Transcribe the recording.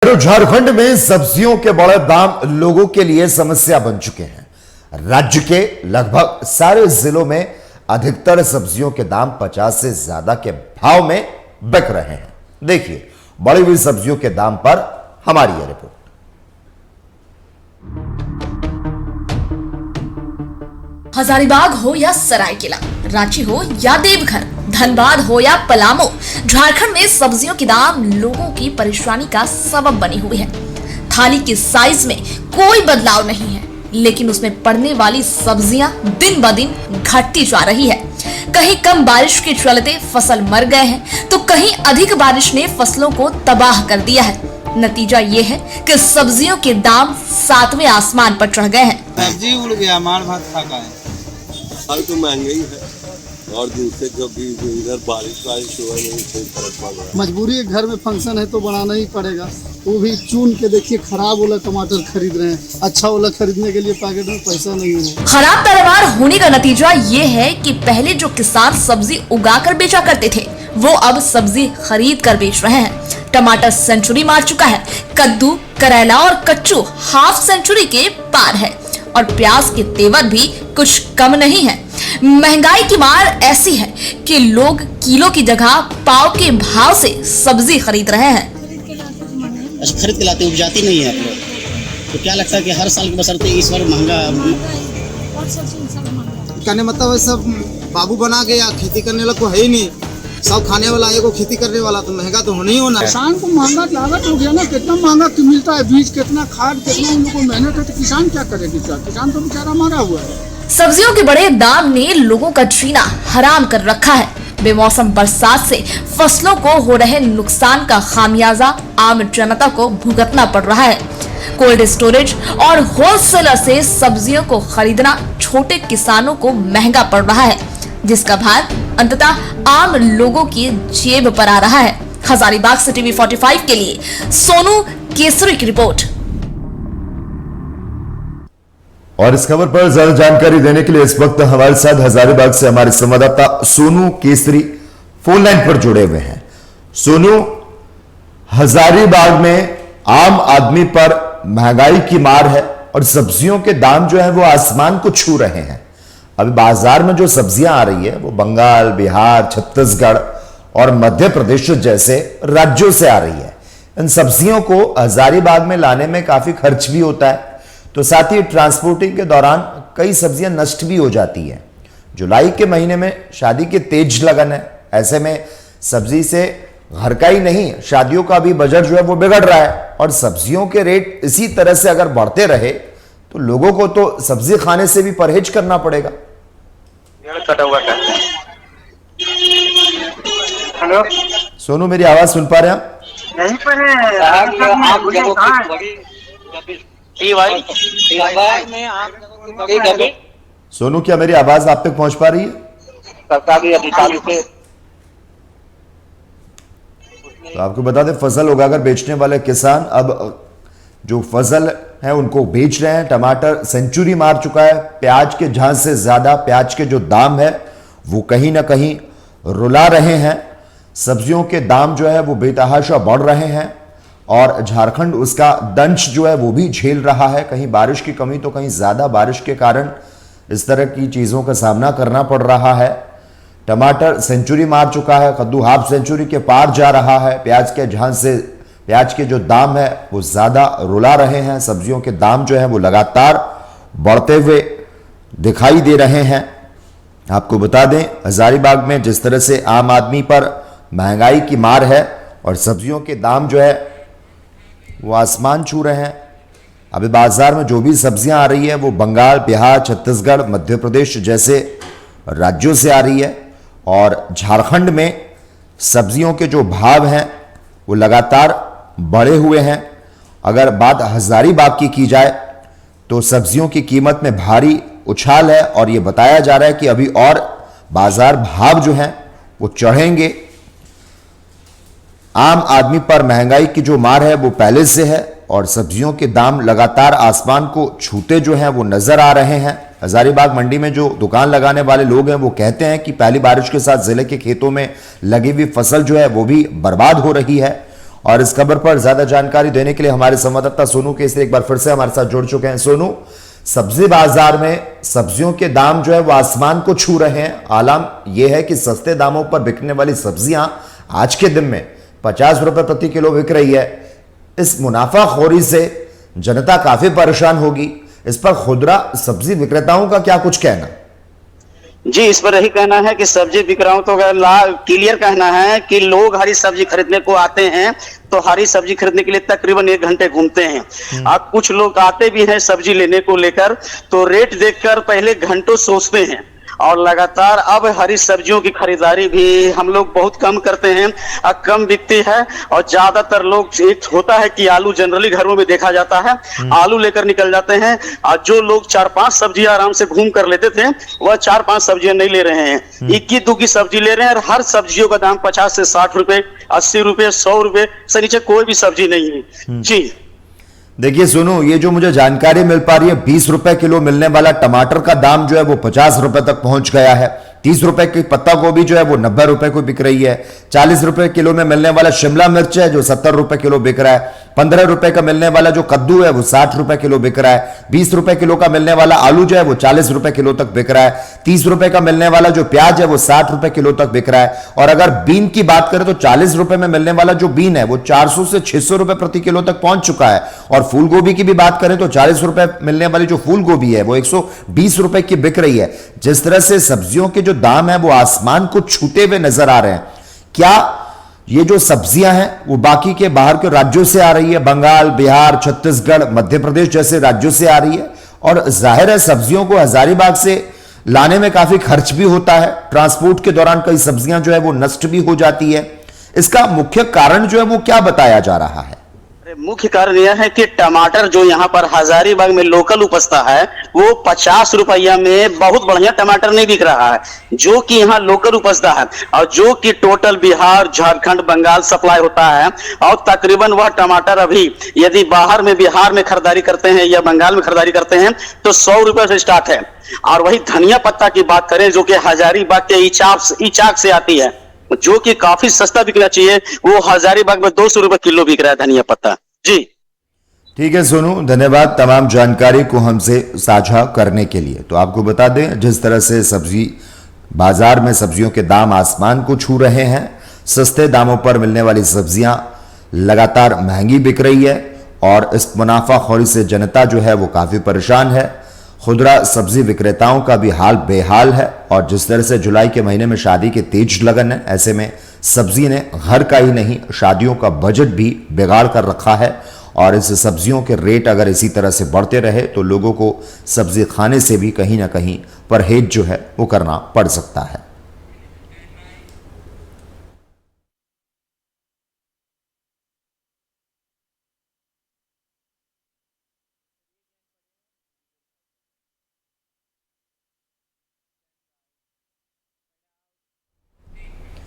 झारखंड में सब्जियों के बड़े दाम लोगों के लिए समस्या बन चुके हैं। राज्य के लगभग सारे जिलों में अधिकतर सब्जियों के दाम 50 से ज्यादा के भाव में बिक रहे हैं। देखिए बढ़ी हुई सब्जियों के दाम पर हमारी यह रिपोर्ट। हजारीबाग हो या सरायकेला, रांची हो या देवघर, धनबाद हो या पलामू, झारखंड में सब्जियों के दाम लोगों की परेशानी का सबब बनी हुई है। थाली के साइज में कोई बदलाव नहीं है, लेकिन उसमें पड़ने वाली सब्जियां दिन ब दिन घटती जा रही है। कहीं कम बारिश के चलते फसल मर गए हैं, तो कहीं अधिक बारिश ने फसलों को तबाह कर दिया है। नतीजा ये है कि सब्जियों के दाम 7वें आसमान पर चढ़ गए हैं। सब्जी उड़ गया, मार भात खा का है। फल तो महंगाई है और दूसरे कभी इधर बारिश हुआ नहीं, कोई फर्क पड़ रहा है। मजबूरी है, घर में फंक्शन है तो बनाना ही पड़ेगा। वो भी चुन के देखिए, खराब वाला टमाटर खरीद रहे हैं, अच्छा वाला खरीदने के लिए पैकेट में पैसा नहीं है। खराब पैदावार होने का नतीजा ये है कि पहले जो किसान सब्जी उगाकर बेचा करते थे, वो अब सब्जी खरीद कर बेच रहे हैं। टमाटर सेंचुरी मार चुका है, कद्दू, करेला और कच्चू हाफ सेंचुरी के पार है और प्याज के तेवर भी कुछ कम नहीं है। महंगाई की मार ऐसी है कि लोग किलो की जगह पाव के भाव से सब्जी खरीद रहे हैं। अच्छा, खरीद के लाते, उपजाती नहीं है आप लोग, तो क्या लगता है कि हर साल के बसरते इस बार महंगा? कहने मतलब सब बाबू बना के या खेती करने वाला को है ही नहीं, सब खाने वाला है, को खेती करने वाला, तो महंगा तो होना ही होना है। किसान को महंगा लागत हो गया ना, कितना महंगा मिलता है, बीज कितना, खाद कितना, उन लोगों को मेहनत है, तो किसान क्या करेगी? किसान तो बेचारा मारा हुआ है। सब्जियों के बड़े दाम ने लोगों का जीना हराम कर रखा है। बेमौसम बरसात से फसलों को हो रहे नुकसान का खामियाजा आम जनता को भुगतना पड़ रहा है। कोल्ड स्टोरेज और होलसेलर से सब्जियों को खरीदना छोटे किसानों को महंगा पड़ रहा है, जिसका भार अंततः आम लोगों की जेब पर आ रहा है। हजारीबाग से टीवी 45 के लिए सोनू केसरी की रिपोर्ट। और इस खबर पर ज्यादा जानकारी देने के लिए इस वक्त हमारे साथ हजारीबाग से हमारे संवाददाता सोनू केसरी फोन लाइन पर जुड़े हुए हैं। सोनू, हजारीबाग में आम आदमी पर महंगाई की मार है और सब्जियों के दाम जो है वो आसमान को छू रहे हैं। अभी बाजार में जो सब्जियां आ रही है वो बंगाल, बिहार, छत्तीसगढ़ और मध्य प्रदेश जैसे राज्यों से आ रही है। इन सब्जियों को हजारीबाग में लाने में काफी खर्च भी होता है, तो साथ ही ट्रांसपोर्टिंग के दौरान कई सब्जियां नष्ट भी हो जाती हैं। जुलाई के महीने में शादी की तेज लगन है, ऐसे में सब्जी से घर का ही नहीं शादियों का भी बजट जो है वो बिगड़ रहा है और सब्जियों के रेट इसी तरह से अगर बढ़ते रहे तो लोगों को तो सब्जी खाने से भी परहेज करना पड़ेगा। हेलो सोनू, मेरी आवाज सुन पा रहे हैं? यहीं पर है। सोनू, क्या मेरी आवाज आप तक पहुंच पा रही है? सरकारी अधिकारी से तो आपको बता दें, फसल उगाकर बेचने वाले किसान अब जो फसल है उनको बेच रहे हैं। टमाटर सेंचुरी मार चुका है, प्याज के झांझ से ज्यादा प्याज के जो दाम है वो कहीं ना कहीं रुला रहे हैं। सब्जियों के दाम जो है वो बेतहाशा बढ़ रहे हैं और झारखंड उसका दंश जो है वो भी झेल रहा है। कहीं बारिश की कमी तो कहीं ज्यादा बारिश के कारण इस तरह की चीजों का सामना करना पड़ रहा है। टमाटर सेंचुरी मार चुका है, कद्दू हाफ सेंचुरी के पार जा रहा है, प्याज के झांझ से प्याज के जो दाम है वो ज्यादा रुला रहे हैं। सब्जियों के दाम जो है वो लगातार बढ़ते हुए दिखाई दे रहे हैं। आपको बता दें, हजारीबाग में जिस तरह से आम आदमी पर महंगाई की मार है और सब्जियों के दाम जो है वो आसमान छू रहे हैं। अभी बाजार में जो भी सब्जियां आ रही है वो बंगाल, बिहार, छत्तीसगढ़, मध्य प्रदेश जैसे राज्यों से आ रही है और झारखंड में सब्जियों के जो भाव हैं वो लगातार बढ़े हुए हैं। अगर बात हजारीबाग की जाए तो सब्जियों की कीमत में भारी उछाल है और ये बताया जा रहा है कि अभी और बाजार भाव जो हैं वो चढ़ेंगे। आम आदमी पर महंगाई की जो मार है वो पहले से है और सब्जियों के दाम लगातार आसमान को छूते जो हैं वो नजर आ रहे हैं। हजारीबाग मंडी में जो दुकान लगाने वाले लोग हैं वो कहते हैं कि पहली बारिश के साथ जिले के खेतों में लगी हुई फसल जो है वो भी बर्बाद हो रही है और इस खबर पर ज्यादा जानकारी देने के लिए हमारे संवाददाता सोनू केसरी एक बार फिर से हमारे साथ जुड़ चुके हैं। सोनू, सब्जी बाजार में सब्जियों के दाम जो है वो आसमान को छू रहे हैं। आलम यह है कि सस्ते दामों पर बिकने वाली सब्जियां आज के दिन में 50 रुपए प्रति किलो बिक रही है। इस मुनाफाखोरी से जनता काफी परेशान होगी। इस पर खुदरा सब्जी विक्रेताओं का क्या कुछ कहना? जी, इस पर यही कहना है कि सब्जी विक्रेताओं तो क्लियर कहना है कि लोग हरी सब्जी खरीदने को आते हैं तो हरी सब्जी खरीदने के लिए तकरीबन 1 घंटे घूमते हैं। अब कुछ लोग आते भी हैं सब्जी लेने को लेकर तो रेट देखकर पहले घंटों सोचते हैं और लगातार अब हरी सब्जियों की खरीदारी भी हम लोग बहुत कम करते हैं, कम बिकती है। और ज्यादातर लोग, एक होता है कि आलू जनरली घरों में देखा जाता है, आलू लेकर निकल जाते हैं और जो लोग 4-5 सब्जियां आराम से घूम कर लेते थे वह 4-5 सब्जियां नहीं ले रहे हैं, 1-2 की सब्जी ले रहे हैं। और हर सब्जियों का दाम 50 से 60 रुपए, 80 रुपए, 100 रुपए से नीचे कोई भी सब्जी नहीं है। जी देखिए सुनो, ये जो मुझे जानकारी मिल पा रही है, 20 रुपए किलो मिलने वाला टमाटर का दाम जो है वो 50 रुपए तक पहुंच गया है। 30 रुपए की पत्ता गोभी जो है वो 90 रुपए को बिक रही है। 40 रुपए किलो में मिलने वाला शिमला मिर्च है जो 70 रुपए किलो बिक रहा है। 15 रुपए का मिलने वाला जो कद्दू है वो 60 रुपए किलो बिक रहा है। 20 रुपए किलो का मिलने वाला आलू जो है वो 40 रुपए किलो तक बिक रहा है। 30 रुपए का मिलने वाला जो प्याज है वो 60 रुपए किलो तक बिक रहा है। और अगर बीन की बात करें तो 40 रुपए में मिलने वाला जो बीन है वो 400 से 600 रुपए प्रति किलो तक पहुंच चुका है। और फूल गोभी की भी बात करें तो 40 रुपए मिलने वाली जो फूल गोभी है वो 120 रुपए की बिक रही है। जिस तरह से सब्जियों के जो दाम है वो आसमान को छूते हुए नजर आ रहे हैं। क्या ये जो सब्जियां हैं वो बाकी के बाहर के राज्यों से आ रही है? बंगाल, बिहार, छत्तीसगढ़, मध्य प्रदेश जैसे राज्यों से आ रही है। और जाहिर है सब्जियों को हजारीबाग से लाने में काफी खर्च भी होता है। ट्रांसपोर्ट के दौरान कई सब्जियां जो है वो नष्ट भी हो जाती है। इसका मुख्य कारण जो है वो क्या बताया जा रहा है? मुख्य कारण यह है कि टमाटर जो यहाँ पर हजारीबाग में लोकल उपजता है वो 50 रुपया में बहुत बढ़िया टमाटर नहीं बिक रहा है जो कि यहाँ लोकल उपजता है और जो कि टोटल बिहार, झारखंड, बंगाल सप्लाई होता है। और तकरीबन वह टमाटर अभी यदि बाहर में बिहार में खरीदारी करते हैं या बंगाल में खरीदारी करते हैं तो 100 रुपए से स्टार्ट है। और वही धनिया पत्ता की बात करें जो कि हजारीबाग के इचाक से आती है जो कि काफी सस्ता बिकना चाहिए, वो हजारीबाग में 200 रुपए किलो बिक रहा है धनिया पत्ता। जी ठीक है सोनू, धन्यवाद तमाम जानकारी को हमसे साझा करने के लिए। तो आपको बता दें, जिस तरह से सब्जी बाजार में सब्जियों के दाम आसमान को छू रहे हैं, सस्ते दामों पर मिलने वाली सब्जियां लगातार महंगी बिक रही है और इस मुनाफाखोरी से जनता जो है वो काफी परेशान है। खुदरा सब्जी विक्रेताओं का भी हाल बेहाल है। और जिस तरह से जुलाई के महीने में शादी के तेज लगन है, ऐसे में सब्जी ने घर का ही नहीं शादियों का बजट भी बिगाड़ कर रखा है। और इस सब्जियों के रेट अगर इसी तरह से बढ़ते रहे तो लोगों को सब्जी खाने से भी कहीं ना कहीं परहेज जो है वो करना पड़ सकता है।